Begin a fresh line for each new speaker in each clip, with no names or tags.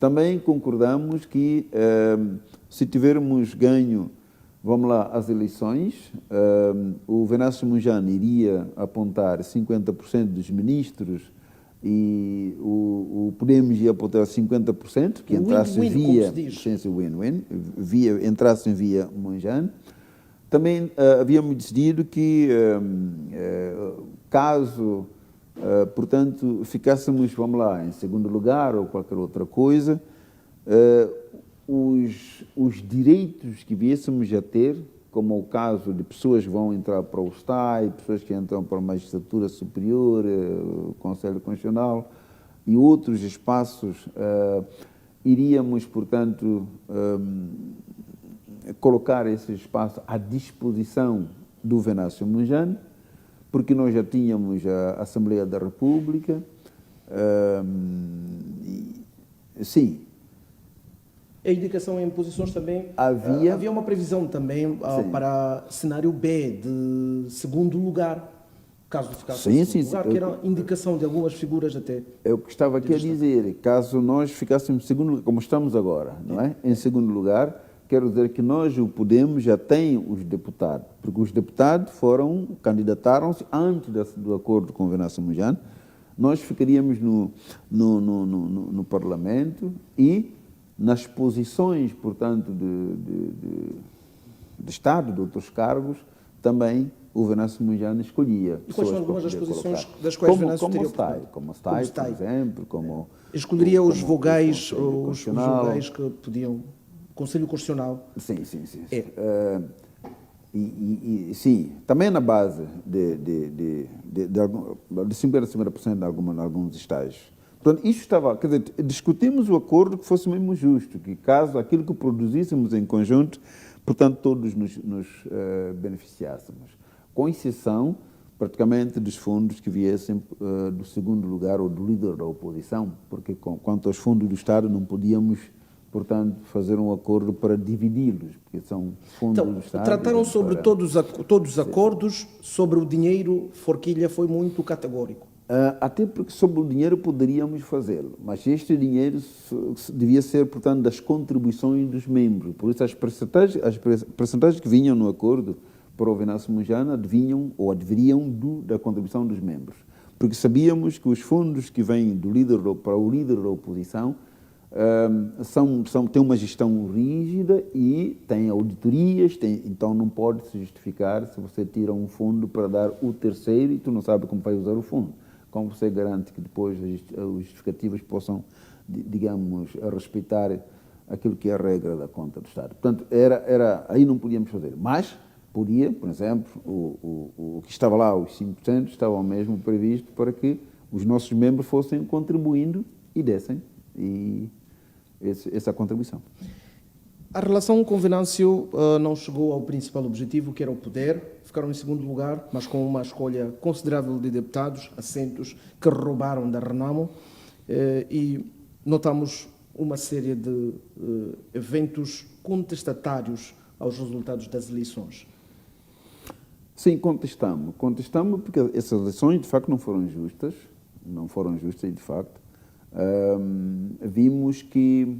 Também concordamos que se tivermos ganho, vamos lá, as eleições, o Venâncio Mondlane iria apontar 50% dos ministros e o Podemos ia apontar 50%, que entrasse entrassem via Mondlane. Também havíamos decidido que, caso, portanto, ficássemos, vamos lá, em segundo lugar ou qualquer outra coisa, os direitos que viéssemos a ter, como o caso de pessoas que vão entrar para o STAI, pessoas que entram para a magistratura superior, o Conselho Constitucional e outros espaços, iríamos, portanto, colocar esse espaço à disposição do Venâncio Mondlane, porque nós já tínhamos a Assembleia da República, sim.
A indicação em posições também,
havia
uma previsão também para cenário B, de segundo lugar, caso ficasse em segundo lugar, que era indicação de algumas figuras até.
É o que estava aqui a dizer, caso nós ficássemos em segundo lugar, como estamos agora, não é? Em segundo lugar, quero dizer que nós, o Podemos, já tem os deputados, porque os deputados candidataram-se antes do acordo com o Venâncio Mondlane. Nós ficaríamos no Parlamento e nas posições, portanto, de Estado, de outros cargos, também o Venâncio Mondlane escolhia.
E quais são algumas das posições das quais o Venâncio teria optado?
Como STAI, por exemplo.
Escolheria os vogais que podiam... Conselho Constitucional.
Sim. Sim, também na base de 50% em alguns estágios. Portanto, isto estava, quer dizer, discutimos o acordo que fosse mesmo justo, que caso aquilo que produzíssemos em conjunto, portanto, todos nos beneficiássemos. Com exceção, praticamente, dos fundos que viessem do segundo lugar ou do líder da oposição, porque quanto aos fundos do Estado não podíamos, portanto, fazer um acordo para dividi-los, porque são fundos do Estado.
Trataram sobre todos os acordos, sobre o dinheiro, Forquilha foi muito categórico.
Até porque sobre o dinheiro poderíamos fazê-lo, mas este dinheiro devia ser, portanto, das contribuições dos membros. Por isso as percentagens que vinham no acordo para o Venâncio Mondlane adviriam da contribuição dos membros. Porque sabíamos que os fundos que vêm para o líder da oposição têm uma gestão rígida e têm auditorias, então não pode se justificar se você tira um fundo para dar o terceiro e tu não sabe como vai usar o fundo. Como você garante que depois as justificativas possam, digamos, respeitar aquilo que é a regra da conta do Estado. Portanto, aí não podíamos fazer. Mas podia, por exemplo, o que estava lá, os 5%, estavam mesmo previsto para que os nossos membros fossem contribuindo e dessem essa contribuição.
A relação com o Venâncio não chegou ao principal objetivo, que era o poder. Ficaram em segundo lugar, mas com uma escolha considerável de deputados, assentos que roubaram da Renamo, e notamos uma série de eventos contestatários aos resultados das eleições.
Sim, contestamos porque essas eleições, de facto, não foram justas e, de facto, vimos que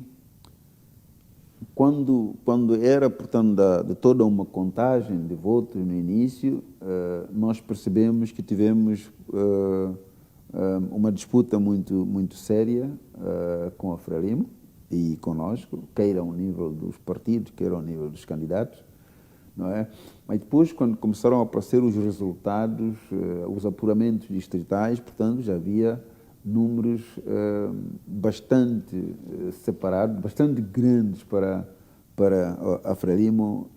quando era, portanto, de toda uma contagem de votos no início, nós percebemos que tivemos uma disputa muito séria com a Frelimo e conosco, queira ao nível dos partidos, queira ao nível dos candidatos, não é? Mas depois, quando começaram a aparecer os resultados, os apuramentos distritais, portanto, já havia números bastante separados, bastante grandes para a Frelimo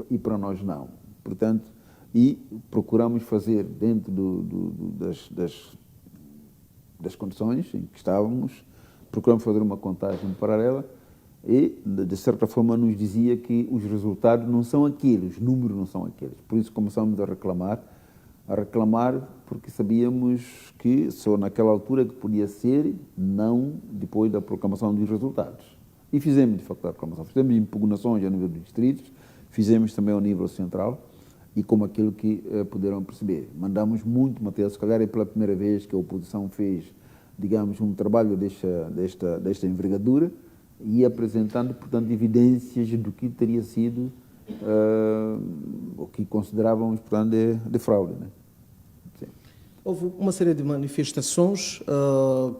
e para nós não. Portanto, e procuramos fazer dentro das condições em que estávamos, procuramos fazer uma contagem paralela e, de certa forma, nos dizia que os resultados não são aqueles, os números não são aqueles. Por isso começamos a reclamar porque sabíamos que só naquela altura que podia ser, não depois da proclamação dos resultados. E fizemos, de facto, a proclamação. Fizemos impugnações a nível dos distritos, fizemos também ao nível central, e como aquilo que puderam perceber. Mandamos muito material, se calhar é pela primeira vez que a oposição fez digamos, um trabalho desta envergadura e apresentando, portanto, evidências do que teria sido o que considerávamos, portanto, de fraude. Né? Sim.
Houve uma série de manifestações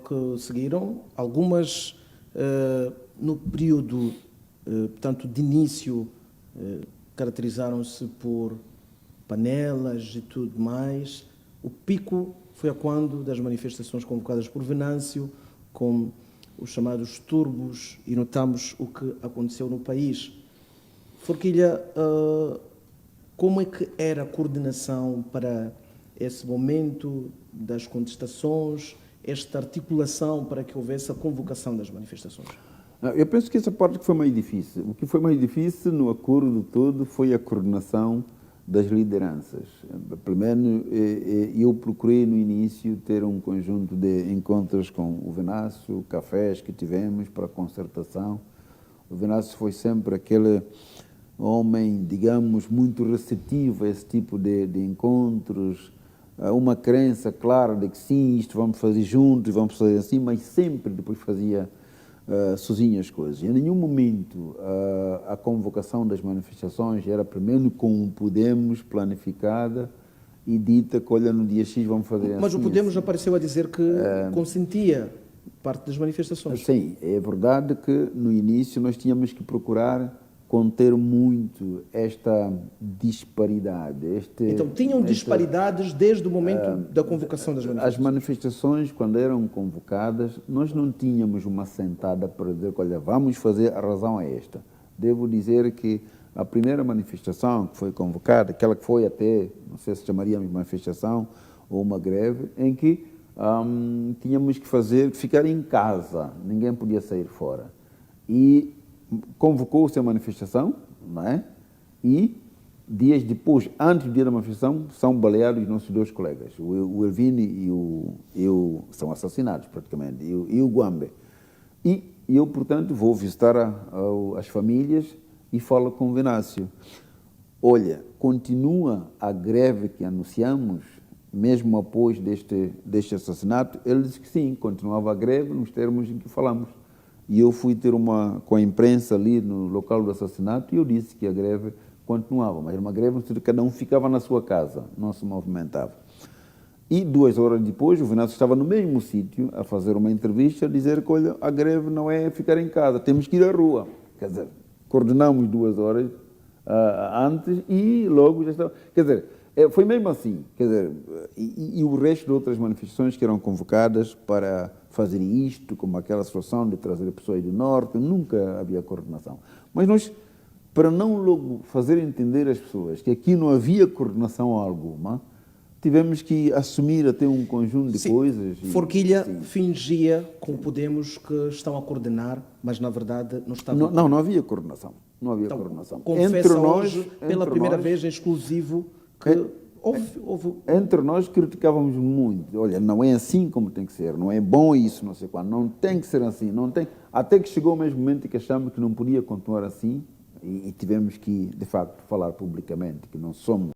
que seguiram, algumas no período, portanto, de início, caracterizaram-se por panelas e tudo mais. O pico foi a quando das manifestações convocadas por Venâncio, com os chamados turbos, e notamos o que aconteceu no país. Forquilha, como é que era a coordenação para esse momento das contestações, esta articulação para que houvesse a convocação das manifestações?
Eu penso que essa parte que foi mais difícil. O que foi mais difícil no acordo todo foi a coordenação das lideranças. Pelo menos eu procurei no início ter um conjunto de encontros com o Venâncio, cafés que tivemos para concertação. O Venâncio foi sempre aquele homem, digamos, muito receptivo a esse tipo de encontros, uma crença clara de que sim, isto vamos fazer juntos, vamos fazer assim, mas sempre depois fazia sozinho as coisas. Em nenhum momento a convocação das manifestações era primeiro com o Podemos planificada e dita que, olha, no dia X vamos fazer assim.
Mas o Podemos apareceu a dizer que consentia parte das manifestações.
Sim, é verdade que no início nós tínhamos que procurar conter muito esta disparidade.
Então, tinham disparidades desde o momento da convocação das manifestações?
As manifestações, quando eram convocadas, nós não tínhamos uma sentada para dizer, olha, vamos fazer, a razão é esta. Devo dizer que a primeira manifestação que foi convocada, aquela que foi até, não sei se chamaríamos manifestação ou uma greve, em que tínhamos que ficar em casa, ninguém podia sair fora. E convocou-se a manifestação, não é? E dias depois, antes do dia da manifestação, são baleados os nossos dois colegas, o Elvini e o são assassinados praticamente, e o Guambe. E eu, portanto, vou visitar as famílias e falo com o Venâncio. Olha, continua a greve que anunciamos, mesmo após deste assassinato? Ele disse que sim, continuava a greve nos termos em que falamos. E eu fui ter com a imprensa ali no local do assassinato e eu disse que a greve continuava, mas era uma greve onde cada um ficava na sua casa, não se movimentava. E 2 horas depois, o Venâncio estava no mesmo sítio a fazer uma entrevista, a dizer que, olha, a greve não é ficar em casa, temos que ir à rua. Quer dizer, coordenamos 2 horas antes e logo já estava... Quer dizer, foi mesmo assim. Quer dizer, e o resto de outras manifestações que eram convocadas para fazer isto, como aquela situação de trazer pessoas do Norte, nunca havia coordenação. Mas nós, para não logo fazer entender às pessoas que aqui não havia coordenação alguma, tivemos que assumir até um conjunto de coisas.
Forquilha fingia com o Podemos que estão a coordenar, mas na verdade não estavam.
Não havia coordenação. Não havia coordenação.
Confessa hoje, pela primeira vez, em exclusivo, que houve...
Entre nós criticávamos muito. Olha, não é assim como tem que ser, não é bom isso, não sei quando, não tem que ser assim, não tem. Até que chegou o mesmo momento que achamos que não podia continuar assim e tivemos que, de facto, falar publicamente que não somos